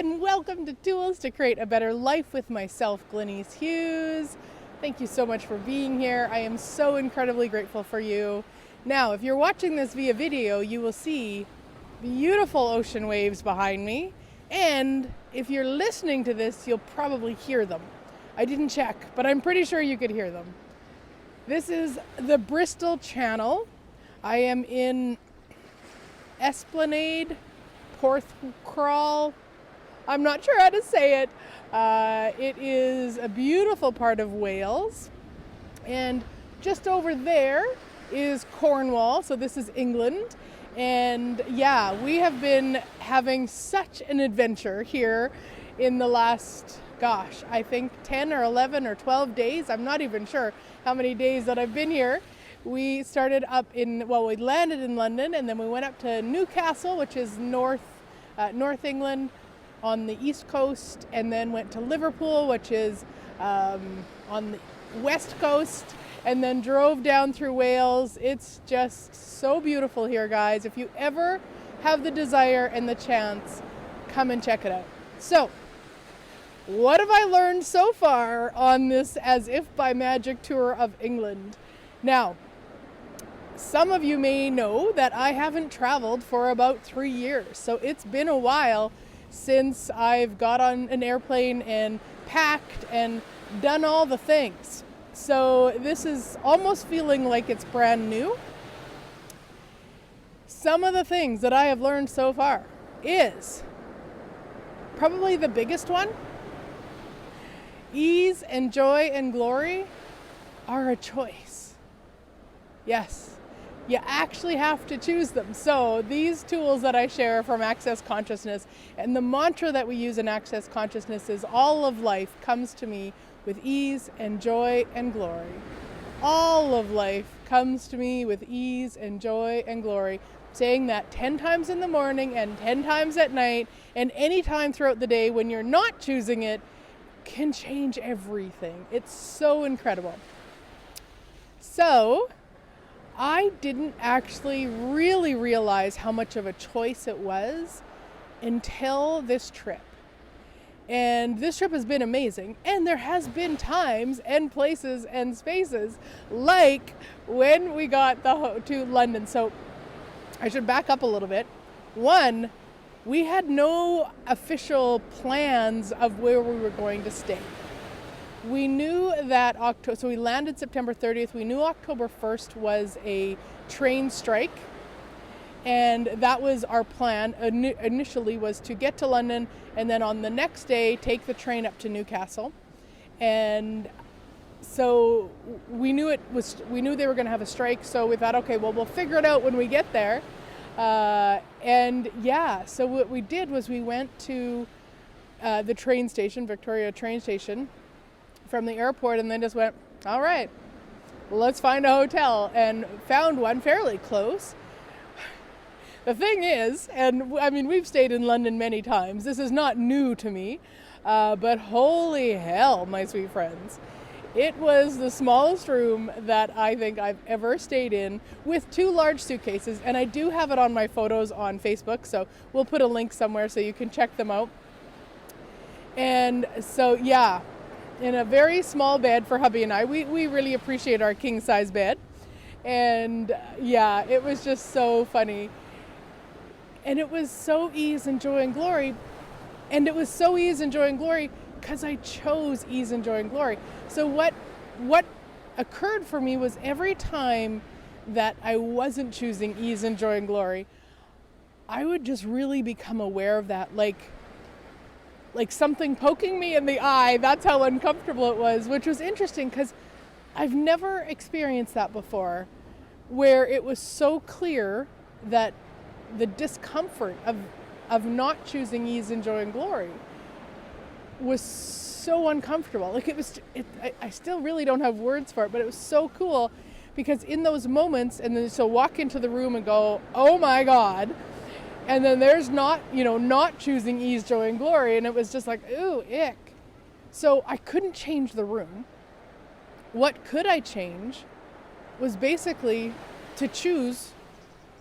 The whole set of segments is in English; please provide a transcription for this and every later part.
and welcome to Tools to Create a Better Life with myself, Glenyce Hughes. Thank you so much for being here. I am so incredibly grateful for you. Now, if you're watching this via video, you will see beautiful ocean waves behind me, and if you're listening to this, you'll probably hear them. I didn't check, but I'm pretty sure you could hear them. This is the Bristol Channel. I am in 𝘮𝘮𝘯𝘮𝘮𝘯𝘮𝘮𝘯𝘮𝘮𝘮𝘮𝘮𝘮𝑃𝑜𝑟𝑡ℎ. I'm not sure how to say it. It is a beautiful part of Wales. And just over there is Cornwall. So this is England. And yeah, we have been having such an adventure here in the last, gosh, I think 10 or 11 or 12 days. I'm not even sure how many days that I've been here. We started up we landed in London, and then we went up to Newcastle, which is North England on the east coast, and then went to Liverpool, which is on the west coast, and then drove down through Wales. It's just so beautiful here, guys. If you ever have the desire and the chance, come and check it out. So, what have I learned so far on this as if by magic tour of England? Now, some of you may know that I haven't traveled for about 3 years. So it's been a while since I've got on an airplane and packed and done all the things. So this is almost feeling like it's brand new. Some of the things that I have learned so far is probably the biggest one. Ease and joy and glory are a choice. Yes. You actually have to choose them. So these tools that I share are from Access Consciousness, and the mantra that we use in Access Consciousness is all of life comes to me with ease and joy and glory. All of life comes to me with ease and joy and glory. Saying that 10 times in the morning and 10 times at night and any time throughout the day when you're not choosing it can change everything. It's so incredible. So I didn't actually really realize how much of a choice it was until this trip. And this trip has been amazing. And there has been times and places and spaces like when we got to London. So I should back up a little bit. One, we had no official plans of where we were going to stay. We knew that so we landed September 30th. We knew October 1st was a train strike, and that was our plan. Initially was to get to London and then on the next day take the train up to Newcastle. And so we knew they were going to have a strike. So we thought, okay, well, we'll figure it out when we get there. And yeah, so what we did was we went to the train station, Victoria train station, from the airport, and then just went, all right, let's find a hotel, and found one fairly close. The thing is, and I mean, we've stayed in London many times. This is not new to me, but holy hell, my sweet friends. It was the smallest room that I think I've ever stayed in, with 2 large suitcases, and I do have it on my photos on Facebook, so we'll put a link somewhere so you can check them out. And so, yeah, in a very small bed for hubby and I. We really appreciate our king size bed. And yeah, it was just so funny. And it was so ease and joy and glory. And it was so ease and joy and glory because I chose ease and joy and glory. So what occurred for me was every time that I wasn't choosing ease and joy and glory, I would just really become aware of that, like something poking me in the eye. That's how uncomfortable it was, which was interesting because I've never experienced that before, where it was so clear that the discomfort of not choosing ease and joy and glory was so uncomfortable. Like I still really don't have words for it, but it was so cool because in those moments, and then so walk into the room and go, oh my God. And then there's not choosing ease, joy, and glory. And it was just like, ooh, ick. So I couldn't change the room. What could I change was basically to choose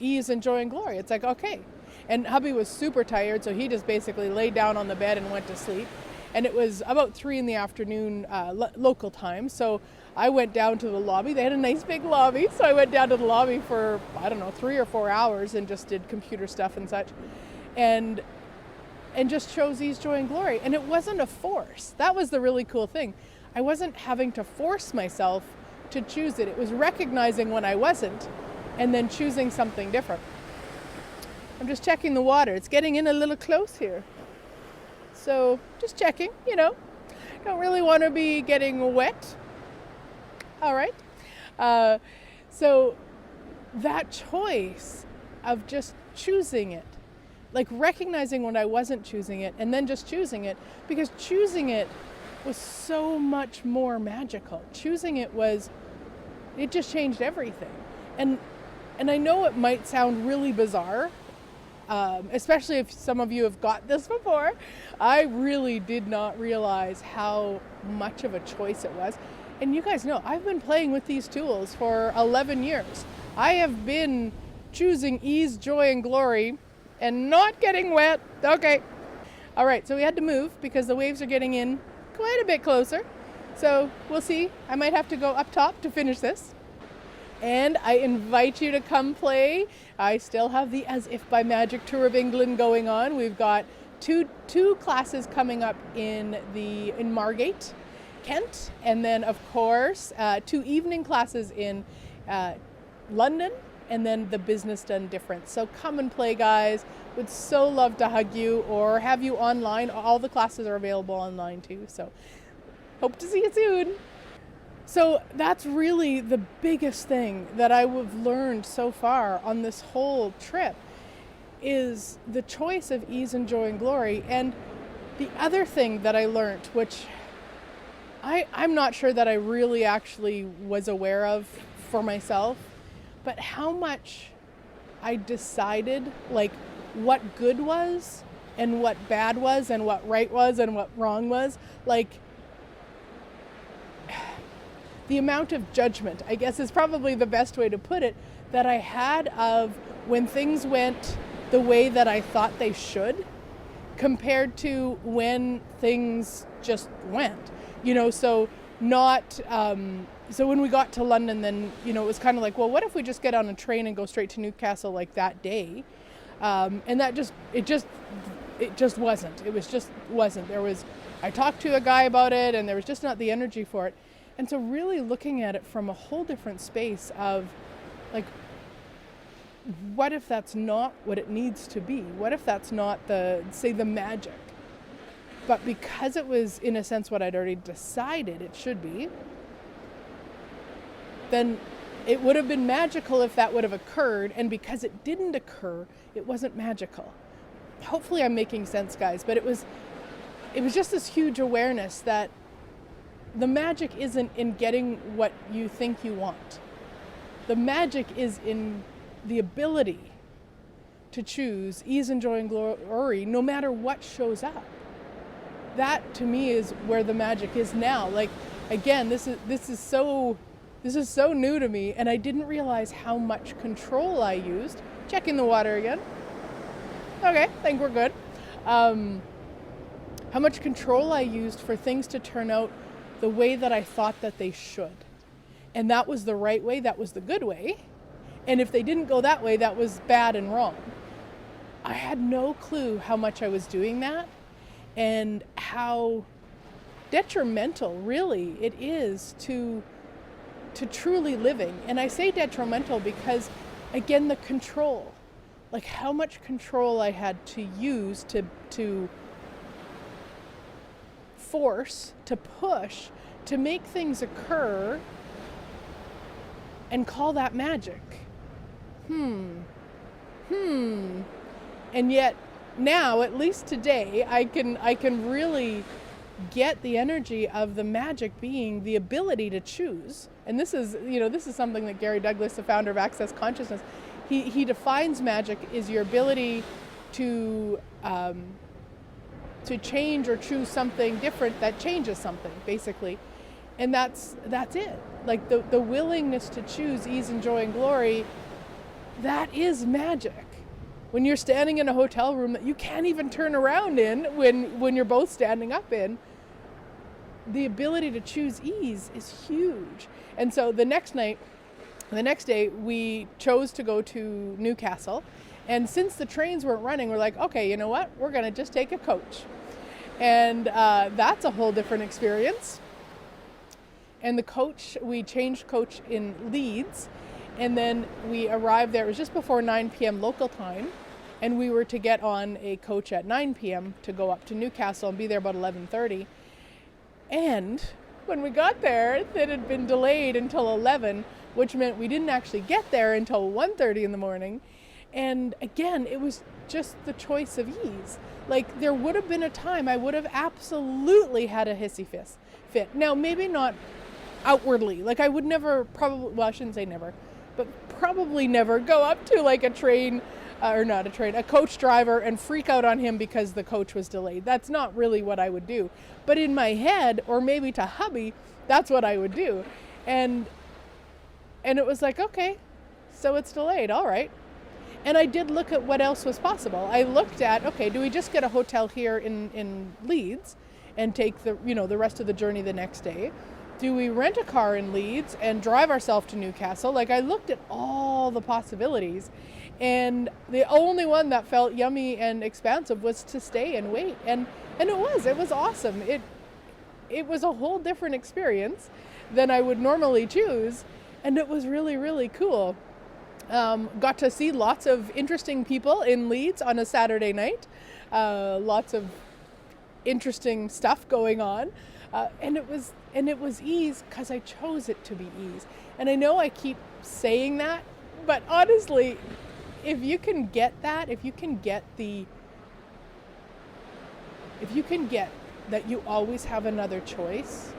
ease and joy and glory. It's like, okay. And hubby was super tired, so he just basically laid down on the bed and went to sleep. And it was about 3 in the afternoon local time, so I went down to the lobby. They had a nice big lobby, so I went down to the lobby for, I don't know, 3 or 4 hours and just did computer stuff and such. And just chose ease, joy, and glory. And it wasn't a force. That was the really cool thing. I wasn't having to force myself to choose it. It was recognizing when I wasn't and then choosing something different. I'm just checking the water. It's getting in a little close here. So just checking, don't really want to be getting wet. All right. So that choice of just choosing it, like recognizing when I wasn't choosing it and then just choosing it, because choosing it was so much more magical. Choosing it it just changed everything. And I know it might sound really bizarre, especially if some of you have got this before. I really did not realize how much of a choice it was. And you guys know, I've been playing with these tools for 11 years. I have been choosing ease, joy, and glory and not getting wet. Okay. All right, so we had to move because the waves are getting in quite a bit closer. So we'll see. I might have to go up top to finish this. And I invite you to come play. I still have the As If by Magic Tour of England going on. We've got two classes coming up in Margate, Kent, and then of course 2 evening classes in London, and then the Business Done Different. So come and play, guys. Would so love to hug you or have you online. All the classes are available online too. So hope to see you soon. So that's really the biggest thing that I have learned so far on this whole trip is the choice of ease and joy and glory. And the other thing that I learned, which I'm not sure that I really actually was aware of for myself, but how much I decided like what good was and what bad was and what right was and what wrong was. Like the amount of judgment, I guess, is probably the best way to put it, that I had of when things went the way that I thought they should compared to when things just went, so not, so when we got to London, then, it was kind of like, well, what if we just get on a train and go straight to Newcastle like that day? And that it just wasn't. It was just wasn't. I talked to a guy about it and there was just not the energy for it. And so really looking at it from a whole different space of like, what if that's not what it needs to be? What if that's not the magic? But because it was, in a sense, what I'd already decided it should be, then it would have been magical if that would have occurred. And because it didn't occur, it wasn't magical. Hopefully I'm making sense, guys. But it was just this huge awareness that the magic isn't in getting what you think you want. The magic is in the ability to choose ease and joy and glory no matter what shows up. That to me is where the magic is now. Like, again, this is so new to me, and I didn't realize how much control I used. Checking the water again. Okay, I think we're good. How much control I used for things to turn out the way that I thought that they should. And that was the right way, that was the good way. And if they didn't go that way, that was bad and wrong. I had no clue how much I was doing that and how detrimental really it is to truly living. And I say detrimental because, again, the control, like how much control I had to use to force, to push, to make things occur and call that magic. And yet now, at least today, I can really get the energy of the magic being the ability to choose. And this is something that Gary Douglas, the founder of Access Consciousness, he defines magic is your ability to change or choose something different that changes something, basically. And that's it. Like the willingness to choose ease and joy and glory, that is magic. when you're standing in a hotel room that you can't even turn around in when you're both standing up in, the ability to choose ease is huge. And so the next day, we chose to go to Newcastle. And since the trains weren't running, we're like, okay, you know what? We're going to just take a coach. And that's a whole different experience. And the coach, we changed coach in Leeds. And then we arrived there. It was just before 9 p.m. local time. And we were to get on a coach at 9 p.m. to go up to Newcastle and be there about 11:30. And when we got there, it had been delayed until 11, which meant we didn't actually get there until 1:30 in the morning. And again, it was just the choice of ease. Like, there would have been a time I would have absolutely had a hissy fit. Now, maybe not outwardly. Like, I would never I shouldn't say never, but probably never go up to like a coach driver and freak out on him because the coach was delayed. That's not really what I would do. But in my head, or maybe to hubby, that's what I would do. And it was like, okay, so it's delayed, all right. And I did look at what else was possible. I looked at, okay, do we just get a hotel here in Leeds and take the rest of the journey the next day? Do we rent a car in Leeds and drive ourselves to Newcastle? Like, I looked at all the possibilities, and the only one that felt yummy and expansive was to stay and wait. And it was awesome. It was a whole different experience than I would normally choose. And it was really, really cool. Got to see lots of interesting people in Leeds on a Saturday night. Lots of interesting stuff going on. And it was ease because I chose it to be ease. And I know I keep saying that, but honestly, if you can get that, if you can get that you always have another choice,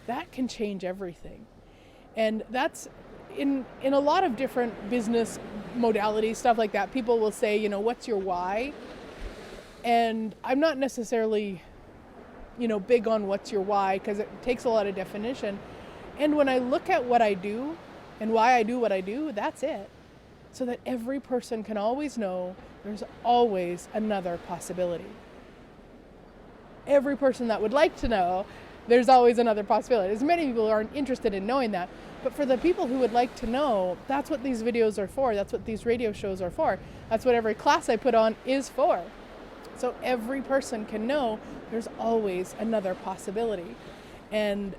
that can change everything. And that's in a lot of different business modalities, stuff like that. People will say, what's your why? And I'm not necessarily, big on what's your why, because it takes a lot of definition. And when I look at what I do and why I do what I do, that's it. So that every person can always know there's always another possibility. Every person that would like to know there's always another possibility. As many people aren't interested in knowing that, but for the people who would like to know, that's what these videos are for. That's what these radio shows are for. That's what every class I put on is for. So every person can know there's always another possibility. And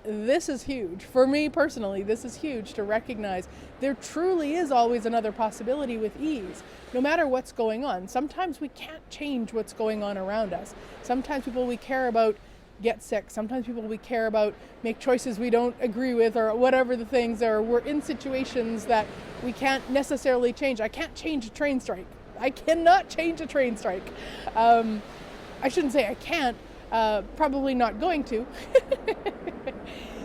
this is huge. For me personally, this is huge to recognize there truly is always another possibility with ease, no matter what's going on. Sometimes we can't change what's going on around us. Sometimes people we care about get sick. Sometimes people we care about make choices we don't agree with, or whatever the things are. We're in situations that we can't necessarily change. I can't change a train strike. I cannot change a train strike. I shouldn't say I can't, probably not going to.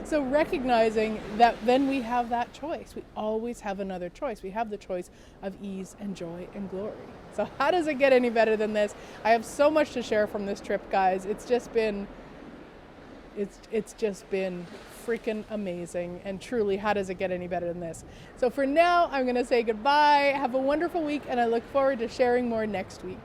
So recognizing that then we have that choice. We always have another choice. We have the choice of ease and joy and glory. So how does it get any better than this? I have so much to share from this trip, guys. It's just been freaking amazing. And truly, how does it get any better than this? So for now, I'm going to say goodbye. Have a wonderful week, and I look forward to sharing more next week.